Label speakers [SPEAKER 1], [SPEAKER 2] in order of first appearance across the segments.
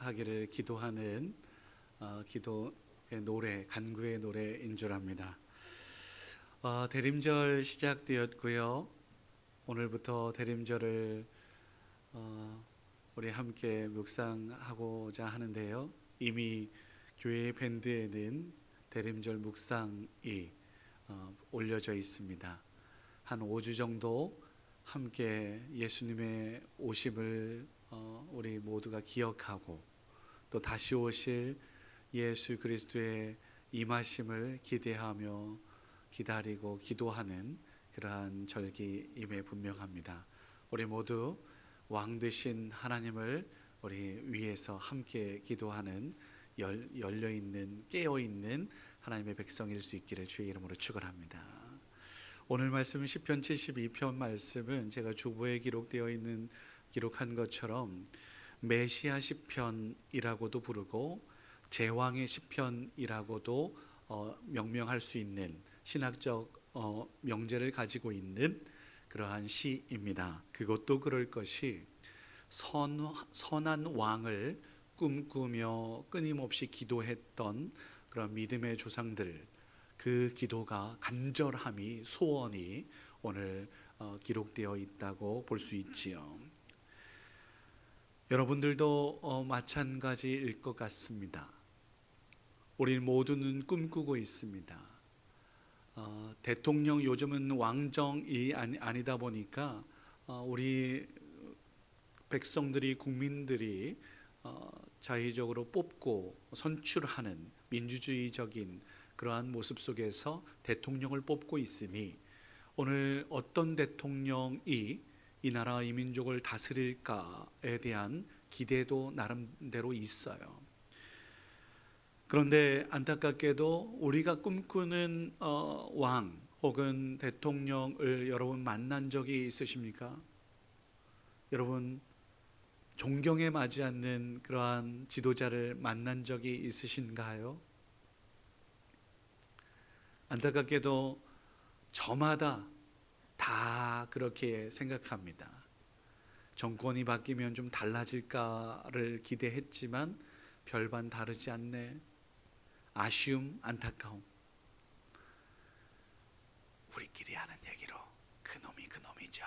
[SPEAKER 1] 하기를 기도하는 기도의 노래, 간구의 노래인 줄 압니다. 대림절 시작되었고요. 오늘부터 대림절을 우리 함께 묵상하고자 하는데요. 이미 교회 밴드에는 대림절 묵상이 올려져 있습니다. 한 5주 정도 함께 예수님의 오심을 우리 모두가 기억하고 또 다시 오실 예수 그리스도의 임하심을 기대하며 기다리고 기도하는 그러한 절기임에 분명합니다. 우리 모두 왕 되신 하나님을 우리 위에서 함께 기도하는 열려있는 깨어있는 하나님의 백성일 수 있기를 주의 이름으로 축원합니다. 오늘 말씀은 시편 72편 말씀은 제가 주보에 기록한 것처럼 메시아 시편이라고도 부르고 제왕의 시편이라고도 명명할 수 있는 신학적 명제를 가지고 있는 그러한 시입니다. 그것도 그럴 것이 선한 왕을 꿈꾸며 끊임없이 기도했던 그런 믿음의 조상들, 그 기도가 간절함이 소원이 오늘 기록되어 있다고 볼 수 있지요. 여러분들도 마찬가지일 것 같습니다. 우리 모두는 꿈꾸고 있습니다. 대통령 요즘은 왕정이 아니다 보니까 우리 백성들이 국민들이 자의적으로 뽑고 선출하는 민주주의적인 그러한 모습 속에서 대통령을 뽑고 있으니 오늘 어떤 대통령이 이 나라 이 민족을 다스릴까에 대한 기대도 나름대로 있어요. 그런데 안타깝게도 우리가 꿈꾸는 왕 혹은 대통령을 여러분 만난 적이 있으십니까? 여러분 존경에 맞지 않는 그러한 지도자를 만난 적이 있으신가요? 안타깝게도 저마다 다 그렇게 생각합니다. 정권이 바뀌면 좀 달라질까를 기대했지만 별반 다르지 않네. 아쉬움, 안타까움. 우리끼리 하는 얘기로 그놈이 그놈이죠.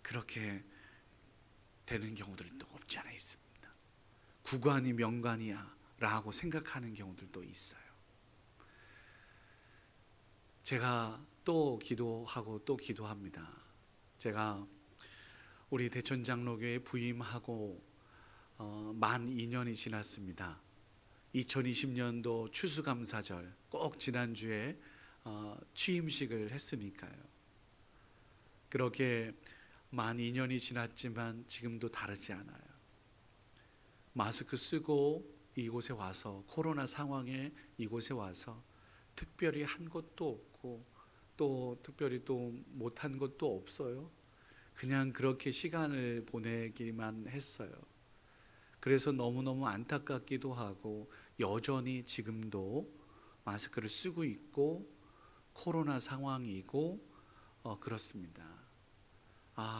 [SPEAKER 1] 그렇게 되는 경우들도 없지 않아 있습니다. 구관이 명관이야 라고 생각하는 경우들도 있어요. 제가 또 기도하고 또 기도합니다. 제가 우리 대천장로교회 부임하고 만 2년이 지났습니다. 2020년도 추수감사절 꼭 지난주에 취임식을 했으니까요. 그렇게 만 2년이 지났지만 지금도 다르지 않아요. 마스크 쓰고 이곳에 와서 코로나 상황에 이곳에 와서 특별히 한 것도 없고 또 특별히 또 못한 것도 없어요. 그냥 그렇게 시간을 보내기만 했어요. 그래서 너무너무 안타깝기도 하고 여전히 지금도 마스크를 쓰고 있고 코로나 상황이고 그렇습니다.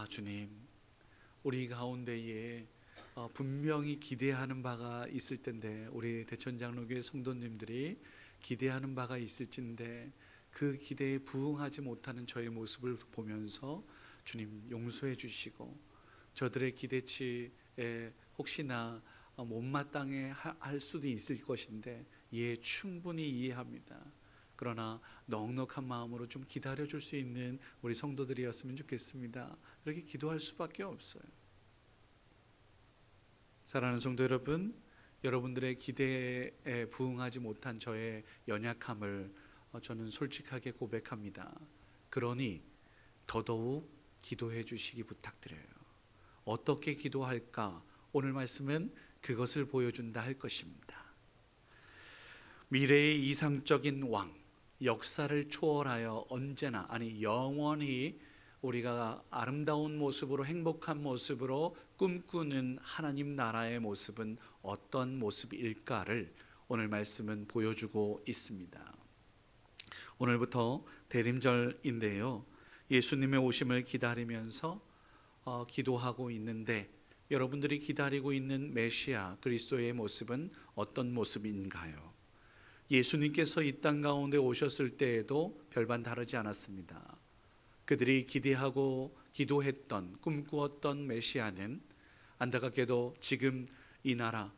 [SPEAKER 1] 주님, 우리 가운데에 분명히 기대하는 바가 있을 텐데 우리 대천장로교회 성도님들이 기대하는 바가 있을진데 그 기대에 부응하지 못하는 저의 모습을 보면서 주님 용서해 주시고 저들의 기대치에 혹시나 못마땅해 할 수도 있을 것인데 충분히 이해합니다. 그러나 넉넉한 마음으로 좀 기다려 줄 수 있는 우리 성도들이었으면 좋겠습니다. 그렇게 기도할 수밖에 없어요. 사랑하는 성도 여러분, 여러분들의 기대에 부응하지 못한 저의 연약함을 저는 솔직하게 고백합니다. 그러니 더더욱 기도해 주시기 부탁드려요. 어떻게 기도할까? 오늘 말씀은 그것을 보여준다 할 것입니다. 미래의 이상적인 왕, 역사를 초월하여 언제나 영원히 우리가 아름다운 모습으로 행복한 모습으로 꿈꾸는 하나님 나라의 모습은 어떤 모습일까를 오늘 말씀은 보여주고 있습니다. 오늘부터 대림절인데요. 예수님의 오심을 기다리면서 기도하고 있는데 여러분들이 기다리고 있는 메시아 그리스도의 모습은 어떤 모습인가요? 예수님께서 이 땅 가운데 오셨을 때에도 별반 다르지 않았습니다. 그들이 기대하고 기도했던 꿈꾸었던 메시아는 안타깝게도 지금 이 나라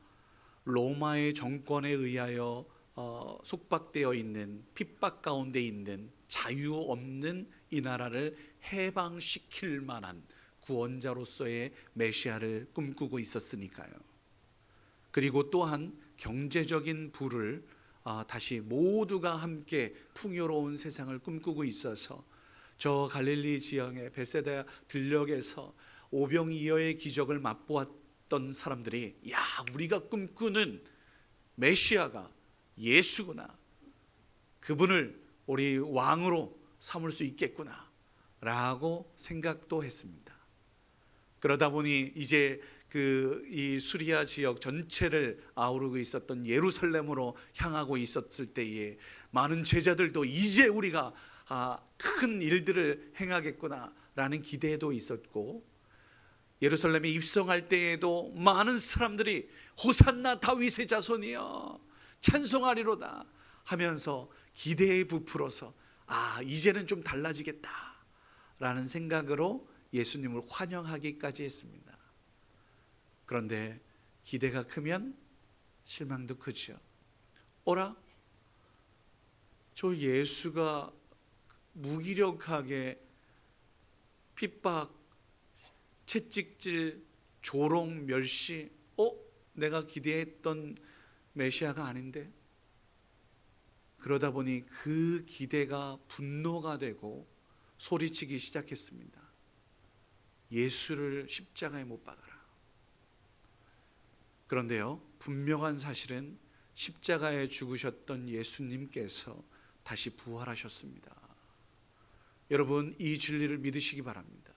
[SPEAKER 1] 로마의 정권에 의하여 속박되어 있는, 핍박 가운데 있는, 자유 없는 이 나라를 해방시킬 만한 구원자로서의 메시아를 꿈꾸고 있었으니까요. 그리고 또한 경제적인 부를 다시 모두가 함께 풍요로운 세상을 꿈꾸고 있어서 저 갈릴리 지역의 베세다 들녘에서 오병이어의 기적을 맛보았던 사람들이, 야, 우리가 꿈꾸는 메시아가 예수구나, 그분을 우리 왕으로 삼을 수 있겠구나 라고 생각도 했습니다. 그러다 보니 이제 이 수리아 지역 전체를 아우르고 있었던 예루살렘으로 향하고 있었을 때에 많은 제자들도 이제 우리가 큰 일들을 행하겠구나 라는 기대도 있었고, 예루살렘에 입성할 때에도 많은 사람들이 호산나 다윗의 자손이여 찬송하리로다 하면서 기대에 부풀어서 이제는 좀 달라지겠다 라는 생각으로 예수님을 환영하기까지 했습니다. 그런데 기대가 크면 실망도 크죠. 어라? 저 예수가 무기력하게 핍박, 채찍질, 조롱, 멸시, 내가 기대했던 메시아가 아닌데? 그러다 보니 그 기대가 분노가 되고 소리치기 시작했습니다. 예수를 십자가에 못 박아라. 그런데요, 분명한 사실은 십자가에 죽으셨던 예수님께서 다시 부활하셨습니다. 여러분, 이 진리를 믿으시기 바랍니다.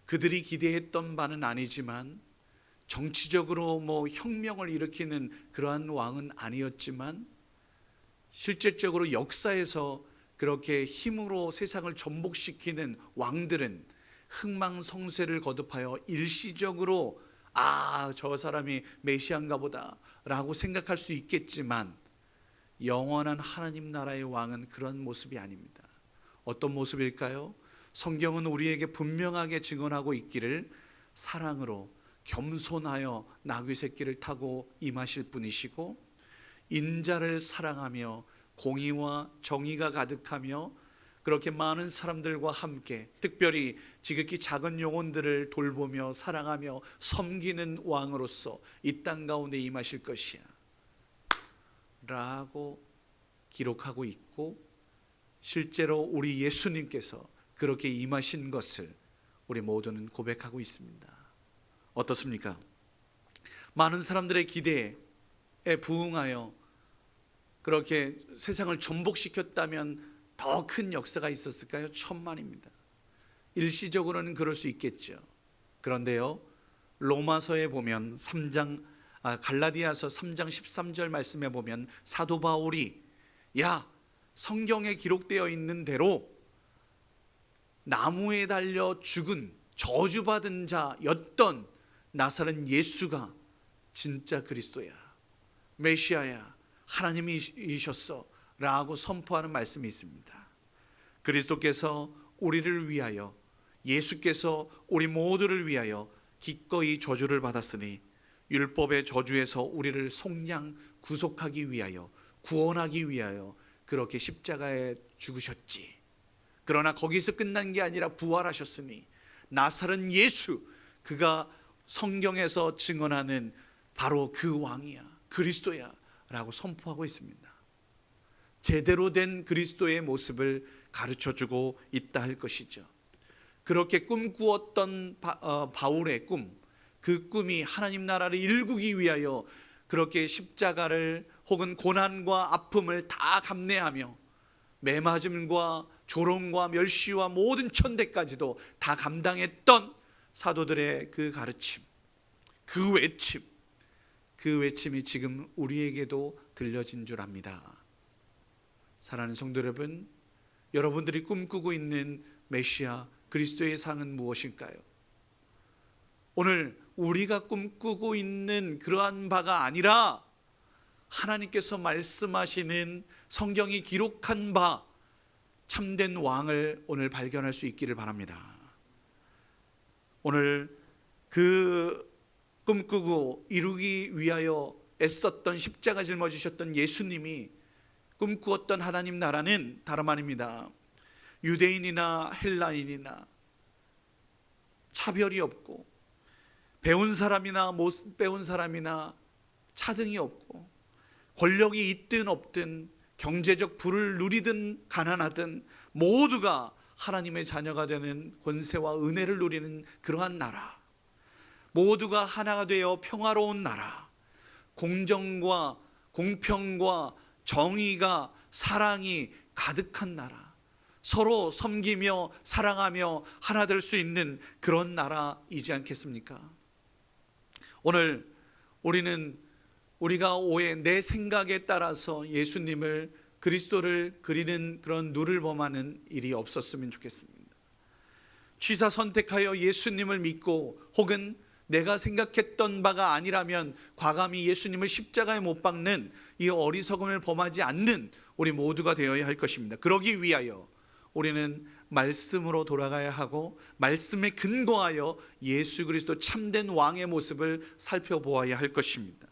[SPEAKER 1] 그들이 기대했던 바는 아니지만, 정치적으로 혁명을 일으키는 그러한 왕은 아니었지만, 실질적으로 역사에서 그렇게 힘으로 세상을 전복시키는 왕들은 흥망성쇠를 거듭하여 일시적으로 저 사람이 메시아인가 보다 라고 생각할 수 있겠지만, 영원한 하나님 나라의 왕은 그런 모습이 아닙니다. 어떤 모습일까요? 성경은 우리에게 분명하게 증언하고 있기를 사랑으로 겸손하여 나귀 새끼를 타고 임하실 분이시고, 인자를 사랑하며 공의와 정의가 가득하며 그렇게 많은 사람들과 함께 특별히 지극히 작은 영혼들을 돌보며 사랑하며 섬기는 왕으로서 이 땅 가운데 임하실 것이야 라고 기록하고 있고, 실제로 우리 예수님께서 그렇게 임하신 것을 우리 모두는 고백하고 있습니다. 어떻습니까? 많은 사람들의 기대에 부응하여 그렇게 세상을 전복시켰다면 더 큰 역사가 있었을까요? 천만입니다. 일시적으로는 그럴 수 있겠죠. 그런데요, 로마서에 보면 갈라디아서 3장 13절 말씀에 보면 사도 바울이 성경에 기록되어 있는 대로 나무에 달려 죽은 저주받은 자였던 나사렛 예수가 진짜 그리스도야, 메시아야, 하나님이셨어 라고 선포하는 말씀이 있습니다. 그리스도께서 우리를 위하여, 예수께서 우리 모두를 위하여 기꺼이 저주를 받았으니 율법의 저주에서 우리를 속량 구속하기 위하여, 구원하기 위하여 그렇게 십자가에 죽으셨지. 그러나 거기서 끝난 게 아니라 부활하셨으니 나사렛 예수, 그가 성경에서 증언하는 바로 그 왕이야, 그리스도야 라고 선포하고 있습니다. 제대로 된 그리스도의 모습을 가르쳐주고 있다 할 것이죠. 그렇게 꿈꾸었던 바울의 꿈, 그 꿈이 하나님 나라를 일구기 위하여 그렇게 십자가를 혹은 고난과 아픔을 다 감내하며 매맞음과 조롱과 멸시와 모든 천대까지도 다 감당했던 사도들의 그 가르침, 그 외침이 지금 우리에게도 들려진 줄 압니다. 사랑하는 성도 여러분, 여러분들이 꿈꾸고 있는 메시아 그리스도의 상은 무엇일까요? 오늘 우리가 꿈꾸고 있는 그러한 바가 아니라 하나님께서 말씀하시는 성경이 기록한 바 참된 왕을 오늘 발견할 수 있기를 바랍니다. 오늘 그 꿈꾸고 이루기 위하여 애썼던 십자가 짊어지셨던 예수님이 꿈꾸었던 하나님 나라는 다름 아닙니다. 유대인이나 헬라인이나 차별이 없고 배운 사람이나 못 배운 사람이나 차등이 없고 권력이 있든 없든 경제적 부를 누리든 가난하든 모두가 하나님의 자녀가 되는 권세와 은혜를 누리는 그러한 나라, 모두가 하나가 되어 평화로운 나라, 공정과 공평과 정의가 사랑이 가득한 나라, 서로 섬기며 사랑하며 하나 될 수 있는 그런 나라이지 않겠습니까? 오늘 우리는 우리가 오해 내 생각에 따라서 예수님을 그리스도를 그리는 그런 누를 범하는 일이 없었으면 좋겠습니다. 취사 선택하여 예수님을 믿고 혹은 내가 생각했던 바가 아니라면 과감히 예수님을 십자가에 못 박는 이 어리석음을 범하지 않는 우리 모두가 되어야 할 것입니다. 그러기 위하여 우리는 말씀으로 돌아가야 하고 말씀에 근거하여 예수 그리스도 참된 왕의 모습을 살펴보아야 할 것입니다.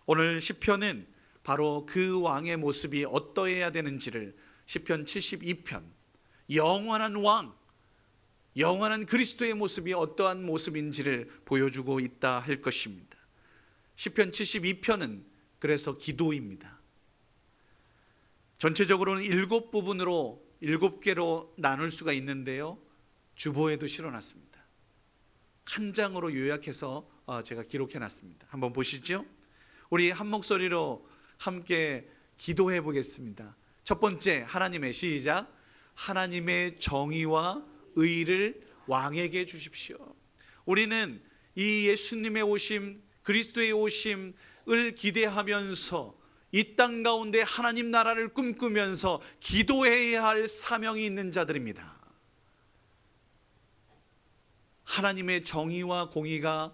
[SPEAKER 1] 오늘 시편은 바로 그 왕의 모습이 어떠해야 되는지를 시편 72편 영원한 왕, 영원한 그리스도의 모습이 어떠한 모습인지를 보여주고 있다 할 것입니다. 시편 72편은 그래서 기도입니다. 전체적으로는 7부분으로 7개로 나눌 수가 있는데요, 주보에도 실어놨습니다. 한 장으로 요약해서 제가 기록해 놨습니다. 한번 보시죠. 우리 한 목소리로 함께 기도해 보겠습니다. 첫 번째, 하나님의 시작. 하나님의 정의와 의를 왕에게 주십시오. 우리는 이 예수님의 오심, 그리스도의 오심을 기대하면서 이 땅 가운데 하나님 나라를 꿈꾸면서 기도해야 할 사명이 있는 자들입니다. 하나님의 정의와 공의가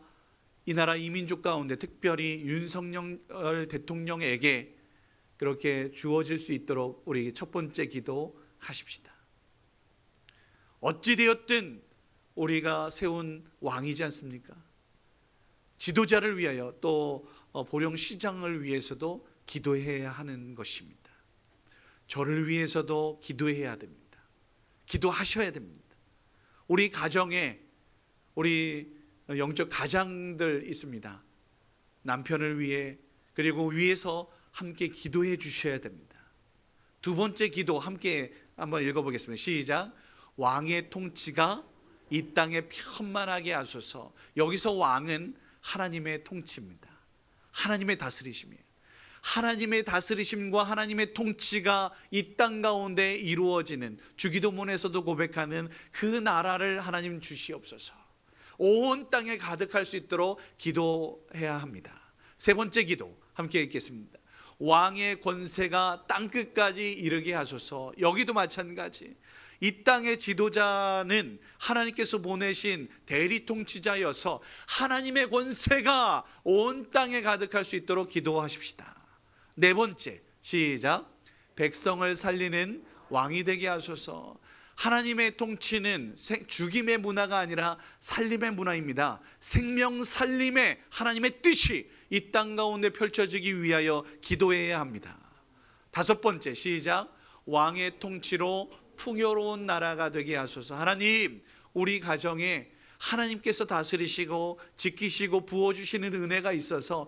[SPEAKER 1] 이 나라 이민족 가운데 특별히 윤석열 대통령에게 그렇게 주어질 수 있도록 우리 첫 번째 기도하십시다. 어찌되었든 우리가 세운 왕이지 않습니까? 지도자를 위하여 또 보령 시장을 위해서도 기도해야 하는 것입니다. 저를 위해서도 기도해야 됩니다. 기도하셔야 됩니다. 우리 가정에 우리 영적 가장들 있습니다. 남편을 위해 그리고 위해서 함께 기도해 주셔야 됩니다. 두 번째 기도 함께 한번 읽어보겠습니다. 시작. 왕의 통치가 이 땅에 편만하게 하소서. 여기서 왕은 하나님의 통치입니다. 하나님의 다스리심이에요. 하나님의 다스리심과 하나님의 통치가 이 땅 가운데 이루어지는, 주기도문에서도 고백하는 그 나라를 하나님 주시옵소서. 온 땅에 가득할 수 있도록 기도해야 합니다. 세 번째 기도 함께 읽겠습니다. 왕의 권세가 땅끝까지 이르게 하소서. 여기도 마찬가지. 이 땅의 지도자는 하나님께서 보내신 대리 통치자여서 하나님의 권세가 온 땅에 가득할 수 있도록 기도하십시다. 네 번째, 시작. 백성을 살리는 왕이 되게 하소서. 하나님의 통치는 죽임의 문화가 아니라 살림의 문화입니다. 생명 살림의 하나님의 뜻이 이 땅 가운데 펼쳐지기 위하여 기도해야 합니다. 다섯 번째, 시작. 왕의 통치로 풍요로운 나라가 되게 하소서. 하나님, 우리 가정에 하나님께서 다스리시고 지키시고 부어주시는 은혜가 있어서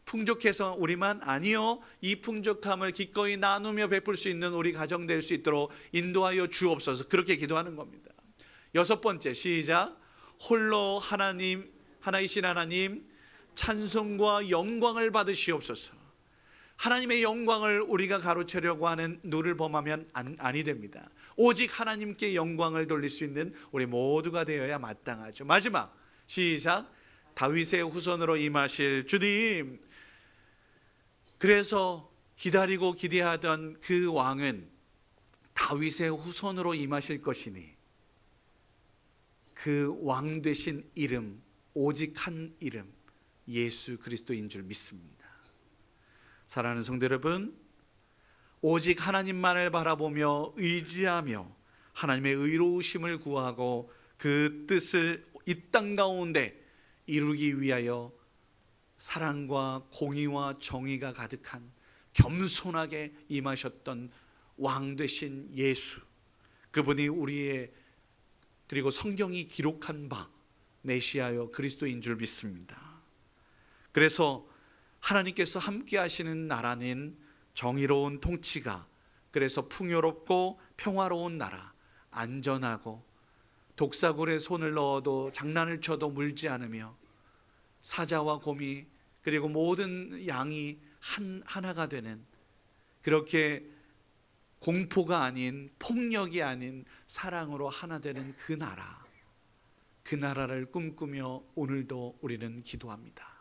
[SPEAKER 1] 풍족해서 우리만 아니요, 이 풍족함을 기꺼이 나누며 베풀 수 있는 우리 가정 될 수 있도록 인도하여 주옵소서. 그렇게 기도하는 겁니다. 여섯 번째, 시작. 홀로 하나이신 하나님 찬송과 영광을 받으시옵소서. 하나님의 영광을 우리가 가로채려고 하는 누를 범하면 아니 됩니다. 오직 하나님께 영광을 돌릴 수 있는 우리 모두가 되어야 마땅하죠. 마지막, 시작. 다윗의 후손으로 임하실 주님. 그래서 기다리고 기대하던 그 왕은 다윗의 후손으로 임하실 것이니 그 왕 되신 이름, 오직 한 이름, 예수 그리스도인 줄 믿습니다. 사랑하는 성도 여러분, 오직 하나님만을 바라보며 의지하며 하나님의 의로우심을 구하고 그 뜻을 이 땅 가운데 이루기 위하여 사랑과 공의와 정의가 가득한 겸손하게 임하셨던 왕 되신 예수, 그분이 우리의 그리고 성경이 기록한 바 메시아여 그리스도인 줄 믿습니다. 그래서 하나님께서 함께 하시는 나라는 정의로운 통치가, 그래서 풍요롭고 평화로운 나라, 안전하고 독사굴에 손을 넣어도 장난을 쳐도 물지 않으며 사자와 곰이 그리고 모든 양이 하나가 되는, 그렇게 공포가 아닌, 폭력이 아닌 사랑으로 하나 되는 그 나라, 그 나라를 꿈꾸며 오늘도 우리는 기도합니다.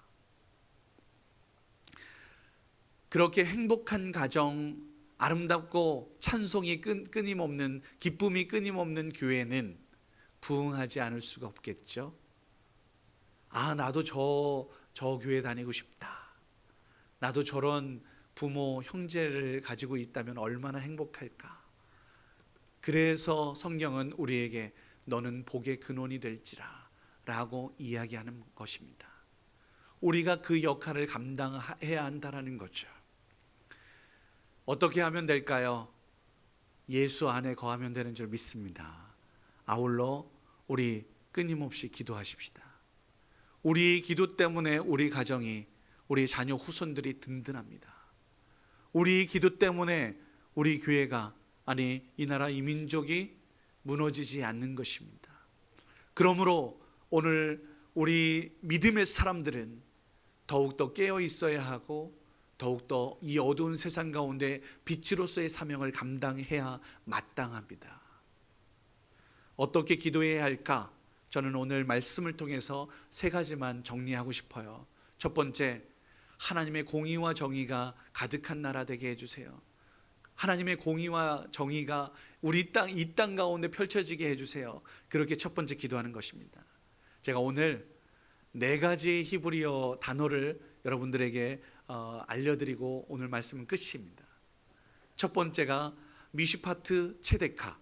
[SPEAKER 1] 그렇게 행복한 가정, 아름답고 찬송이 끊임없는, 기쁨이 끊임없는 교회는 부흥하지 않을 수가 없겠죠. 아, 나도 저 교회 다니고 싶다. 나도 저런 부모, 형제를 가지고 있다면 얼마나 행복할까. 그래서 성경은 우리에게 너는 복의 근원이 될지라 라고 이야기하는 것입니다. 우리가 그 역할을 감당해야 한다는 거죠. 어떻게 하면 될까요? 예수 안에 거하면 되는 줄 믿습니다. 아울러 우리 끊임없이 기도하십시다. 우리 기도 때문에 우리 가정이, 우리 자녀 후손들이 든든합니다. 우리 기도 때문에 우리 교회가, 아니 이 나라 이 민족이 무너지지 않는 것입니다. 그러므로 오늘 우리 믿음의 사람들은 더욱더 깨어 있어야 하고, 더욱더 이 어두운 세상 가운데 빛으로서의 사명을 감당해야 마땅합니다. 어떻게 기도해야 할까? 저는 오늘 말씀을 통해서 세 가지만 정리하고 싶어요. 첫 번째, 하나님의 공의와 정의가 가득한 나라 되게 해주세요. 하나님의 공의와 정의가 우리 이 땅 가운데 펼쳐지게 해주세요. 그렇게 첫 번째 기도하는 것입니다. 제가 오늘 네 가지 히브리어 단어를 여러분들에게 알려드리고 오늘 말씀은 끝입니다. 첫 번째가 미슈파트 체데카,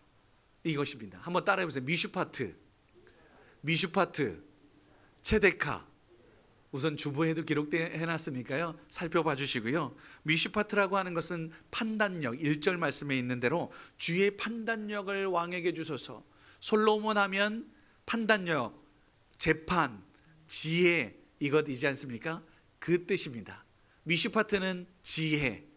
[SPEAKER 1] 이것입니다. 한번 따라해 보세요. 미슈파트 체데카. 우선 주보에도 기록해놨으니까요, 살펴봐 주시고요. 미슈파트라고 하는 것은 판단력, 1절 말씀에 있는 대로 주의 판단력을 왕에게 주소서. 솔로몬 하면 판단력, 재판, 지혜, 이것이지 않습니까? 그 뜻입니다. 미슈파트는 지혜,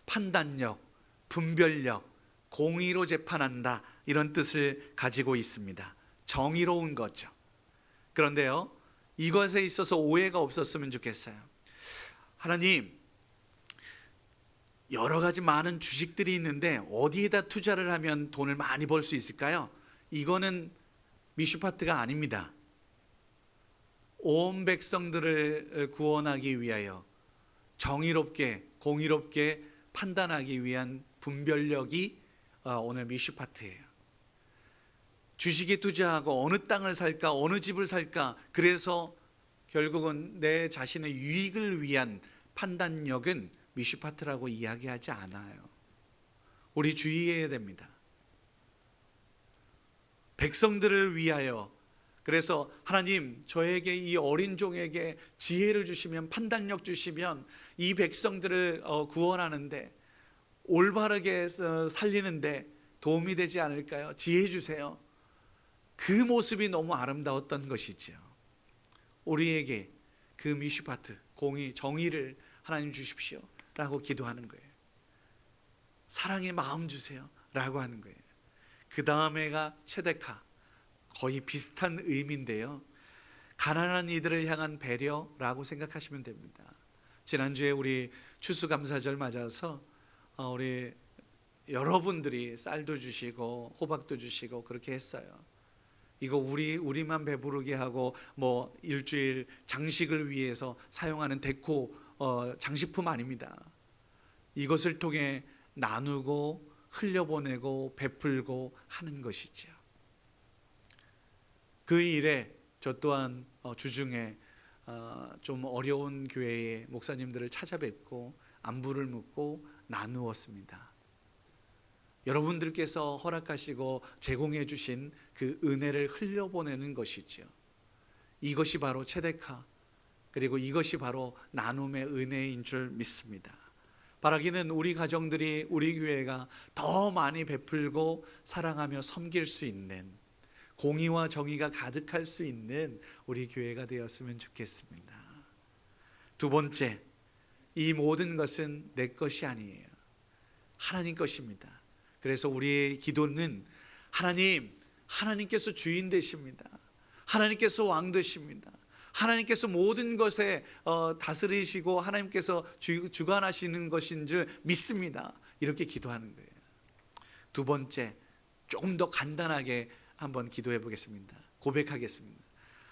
[SPEAKER 1] 판단력, 분별력, 공의로 재판한다, 이런 뜻을 가지고 있습니다. 정의로운 거죠. 그런데요, 이것에 있어서 오해가 없었으면 좋겠어요. 하나님, 여러 가지 많은 주식들이 있는데 어디에다 투자를 하면 돈을 많이 벌 수 있을까요? 이거는 미슈파트가 아닙니다. 온 백성들을 구원하기 위하여 정의롭게, 공의롭게 판단하기 위한 분별력이 오늘 미슈파트예요. 주식에 투자하고 어느 땅을 살까, 어느 집을 살까, 그래서 결국은 내 자신의 유익을 위한 판단력은 미슈파트라고 이야기하지 않아요. 우리 주의해야 됩니다. 백성들을 위하여, 그래서 하나님, 저에게, 이 어린 종에게 지혜를 주시면, 판단력 주시면 이 백성들을 구원하는데, 올바르게 살리는데 도움이 되지 않을까요? 지혜 주세요. 그 모습이 너무 아름다웠던 것이죠. 우리에게 그 미슈파트, 공의, 정의를 하나님 주십시오 라고 기도하는 거예요. 사랑의 마음 주세요 라고 하는 거예요. 그 다음에가 체데카, 거의 비슷한 의미인데요, 가난한 이들을 향한 배려라고 생각하시면 됩니다. 지난주에 우리 추수감사절 맞아서 우리 여러분들이 쌀도 주시고 호박도 주시고 그렇게 했어요. 이거 우리만 배부르게 하고 뭐 일주일 장식을 위해서 사용하는 데코 장식품 아닙니다. 이것을 통해 나누고 흘려보내고 베풀고 하는 것이죠. 그 일에 저 또한 주중에 좀 어려운 교회의 목사님들을 찾아뵙고 안부를 묻고 나누었습니다. 여러분들께서 허락하시고 제공해 주신 그 은혜를 흘려보내는 것이죠. 이것이 바로 체데카, 그리고 이것이 바로 나눔의 은혜인 줄 믿습니다. 바라기는 우리 가정들이, 우리 교회가 더 많이 베풀고 사랑하며 섬길 수 있는, 공의와 정의가 가득할 수 있는 우리 교회가 되었으면 좋겠습니다. 두 번째, 이 모든 것은 내 것이 아니에요. 하나님 것입니다. 그래서 우리의 기도는 하나님께서 주인 되십니다. 하나님께서 왕 되십니다. 하나님께서 모든 것에 다스리시고 하나님께서 주관하시는 것인 줄 믿습니다. 이렇게 기도하는 거예요. 두 번째, 조금 더 간단하게 한번 기도해 보겠습니다. 고백하겠습니다.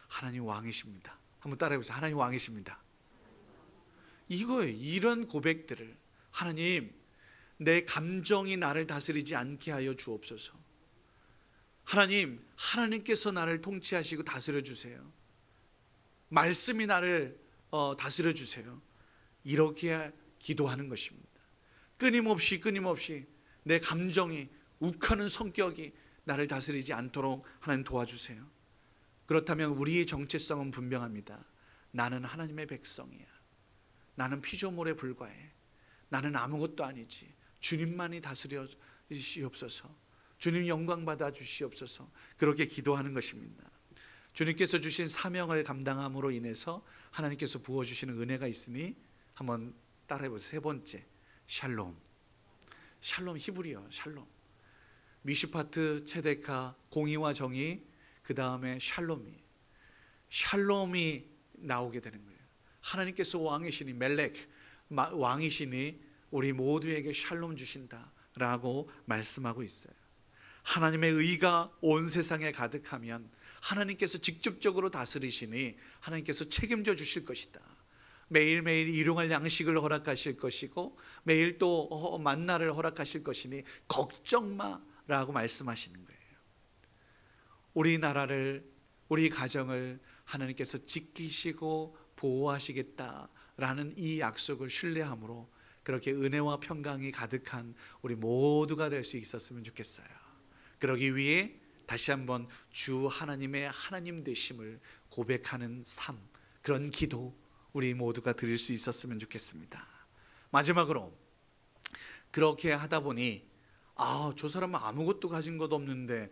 [SPEAKER 1] 하나님 왕이십니다. 한번 따라해 보세요. 하나님 왕이십니다. 이거예요. 이런 고백들을, 하나님, 내 감정이 나를 다스리지 않게 하여 주옵소서. 하나님께서 나를 통치하시고 다스려 주세요. 말씀이 나를 다스려 주세요. 이렇게 기도하는 것입니다. 끊임없이 내 감정이, 욱하는 성격이 나를 다스리지 않도록 하나님 도와주세요. 그렇다면 우리의 정체성은 분명합니다. 나는 하나님의 백성이야. 나는 피조물에 불과해. 나는 아무것도 아니지. 주님만이 다스려 주시옵소서. 주님 영광 받아 주시옵소서. 그렇게 기도하는 것입니다. 주님께서 주신 사명을 감당함으로 인해서 하나님께서 부어주시는 은혜가 있으니 한번 따라해 보세요. 세 번째, 샬롬. 샬롬, 히브리어 샬롬. 미슈파트, 체데카, 공의와 정의, 그 다음에 샬롬이 나오게 되는 거예요. 하나님께서 왕이시니, 멜렉 왕이시니 우리 모두에게 샬롬 주신다라고 말씀하고 있어요. 하나님의 의가 온 세상에 가득하면 하나님께서 직접적으로 다스리시니 하나님께서 책임져 주실 것이다. 매일매일 일용할 양식을 허락하실 것이고 매일 또 만나를 허락하실 것이니 걱정 마라고 말씀하시는 거예요. 우리 나라를, 우리 가정을 하나님께서 지키시고 보호하시겠다라는 이 약속을 신뢰함으로 그렇게 은혜와 평강이 가득한 우리 모두가 될 수 있었으면 좋겠어요. 그러기 위해 다시 한번 주 하나님의 하나님 되심을 고백하는 삶, 그런 기도 우리 모두가 드릴 수 있었으면 좋겠습니다. 마지막으로, 그렇게 하다 보니 저 사람은 아무것도 가진 것 없는데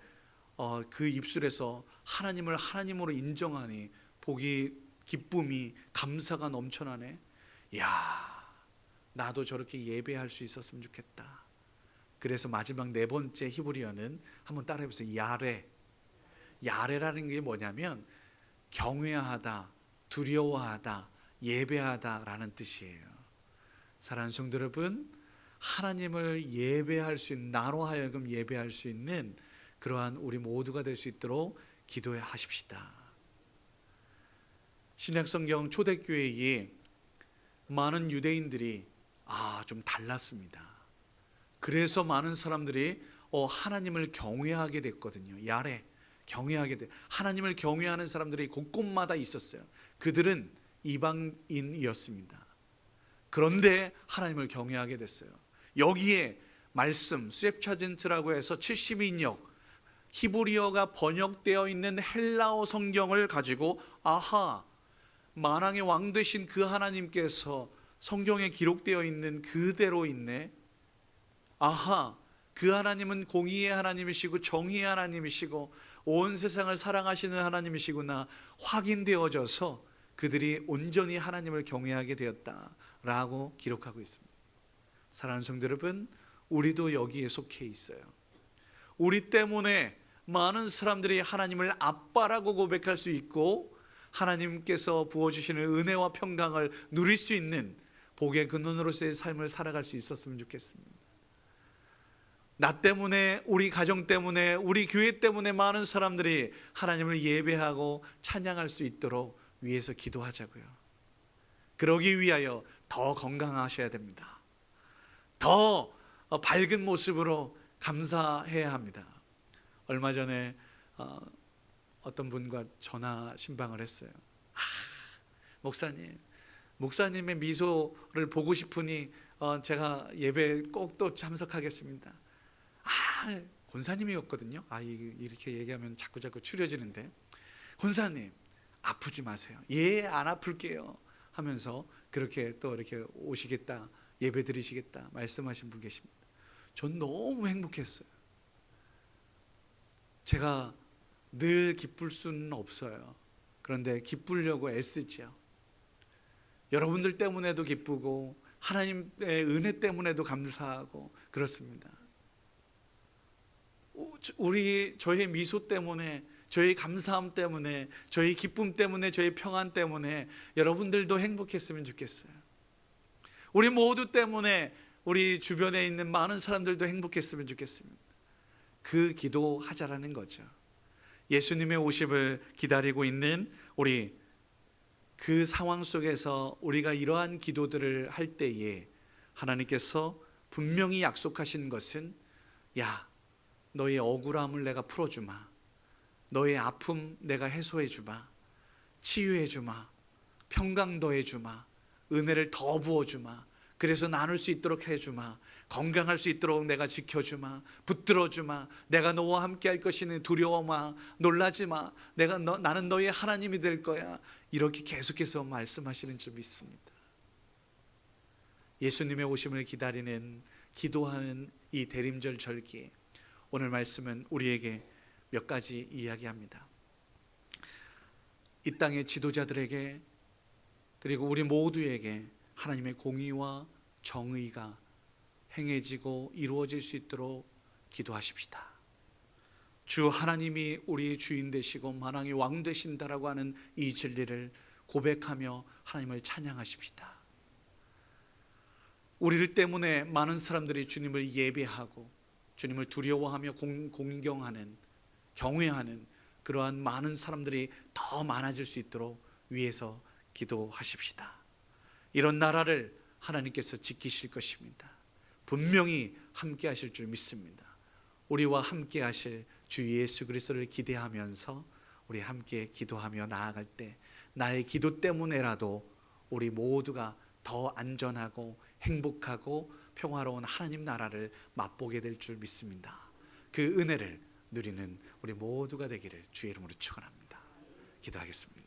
[SPEAKER 1] 그 입술에서 하나님을 하나님으로 인정하니 복이, 기쁨이, 감사가 넘쳐나네. 나도 저렇게 예배할 수 있었으면 좋겠다. 그래서 마지막 네 번째 히브리어는 한번 따라해 보세요. 야레라는 게 뭐냐면 경외하다, 두려워하다, 예배하다라는 뜻이에요. 사랑하는 성도 여러분, 하나님을 예배할 수 있는, 나로 하여금 예배할 수 있는 그러한 우리 모두가 될 수 있도록 기도하십시다. 신약성경 초대교회에 많은 유대인들이 좀 달랐습니다. 그래서 많은 사람들이 하나님을 경외하게 됐거든요. 경외하게 돼. 하나님을 경외하는 사람들이 곳곳마다 있었어요. 그들은 이방인이었습니다. 그런데 하나님을 경외하게 됐어요. 여기에 말씀 셉차진트라고 해서 70인역 히브리어가 번역되어 있는 헬라어 성경을 가지고 만왕의 왕 되신 그 하나님께서 성경에 기록되어 있는 그대로 있네. 그 하나님은 공의의 하나님이시고 정의의 하나님이시고 온 세상을 사랑하시는 하나님이시구나 확인되어져서 그들이 온전히 하나님을 경외하게 되었다라고 기록하고 있습니다. 사랑하는 성도 여러분, 우리도 여기에 속해 있어요. 우리 때문에 많은 사람들이 하나님을 아빠라고 고백할 수 있고 하나님께서 부어주시는 은혜와 평강을 누릴 수 있는 복의 근원으로서의 삶을 살아갈 수 있었으면 좋겠습니다. 나 때문에, 우리 가정 때문에, 우리 교회 때문에 많은 사람들이 하나님을 예배하고 찬양할 수 있도록 위해서 기도하자고요. 그러기 위하여 더 건강하셔야 됩니다. 더 밝은 모습으로 감사해야 합니다. 얼마 전에 어떤 분과 전화 신방을 했어요. 목사님의 미소를 보고 싶으니 제가 예배 꼭 또 참석하겠습니다. 권사님이었거든요. 이렇게 얘기하면 자꾸 추려지는데, 권사님 아프지 마세요. 예, 안 아플게요 하면서 그렇게 또 이렇게 오시겠다, 예배 드리시겠다 말씀하신 분 계십니다. 전 너무 행복했어요. 제가 늘 기쁠 수는 없어요. 그런데 기쁘려고 애쓰죠. 여러분들 때문에도 기쁘고 하나님의 은혜 때문에도 감사하고 그렇습니다. 저의 미소 때문에, 저희 감사함 때문에, 저희 기쁨 때문에, 저희 평안 때문에 여러분들도 행복했으면 좋겠어요. 우리 모두 때문에 우리 주변에 있는 많은 사람들도 행복했으면 좋겠습니다. 그 기도하자라는 거죠. 예수님의 오심을 기다리고 있는 우리, 그 상황 속에서 우리가 이러한 기도들을 할 때에 하나님께서 분명히 약속하신 것은, 야, 너의 억울함을 내가 풀어주마, 너의 아픔 내가 해소해주마, 치유해주마, 평강 더해주마, 은혜를 더 부어주마, 그래서 나눌 수 있도록 해주마, 건강할 수 있도록 내가 지켜주마, 붙들어주마, 내가 너와 함께 할 것이니 두려워마, 놀라지마, 나는 너의 하나님이 될 거야, 이렇게 계속해서 말씀하시는 줄 믿습니다. 예수님의 오심을 기다리는, 기도하는 이 대림절 절기에 오늘 말씀은 우리에게 몇 가지 이야기합니다. 이 땅의 지도자들에게, 그리고 우리 모두에게 하나님의 공의와 정의가 행해지고 이루어질 수 있도록 기도하십시다. 주 하나님이 우리의 주인 되시고 만왕의 왕 되신다라고 하는 이 진리를 고백하며 하나님을 찬양하십시다. 우리를 때문에 많은 사람들이 주님을 예배하고 주님을 두려워하며 공경하는, 경외하는 그러한 많은 사람들이 더 많아질 수 있도록 위해서 기도하십시다. 이런 나라를 하나님께서 지키실 것입니다. 분명히 함께 하실 줄 믿습니다. 우리와 함께 하실 주 예수 그리스도를 기대하면서 우리 함께 기도하며 나아갈 때 나의 기도 때문에라도 우리 모두가 더 안전하고 행복하고 평화로운 하나님 나라를 맛보게 될 줄 믿습니다. 그 은혜를 누리는 우리 모두가 되기를 주의 이름으로 축원합니다. 기도하겠습니다.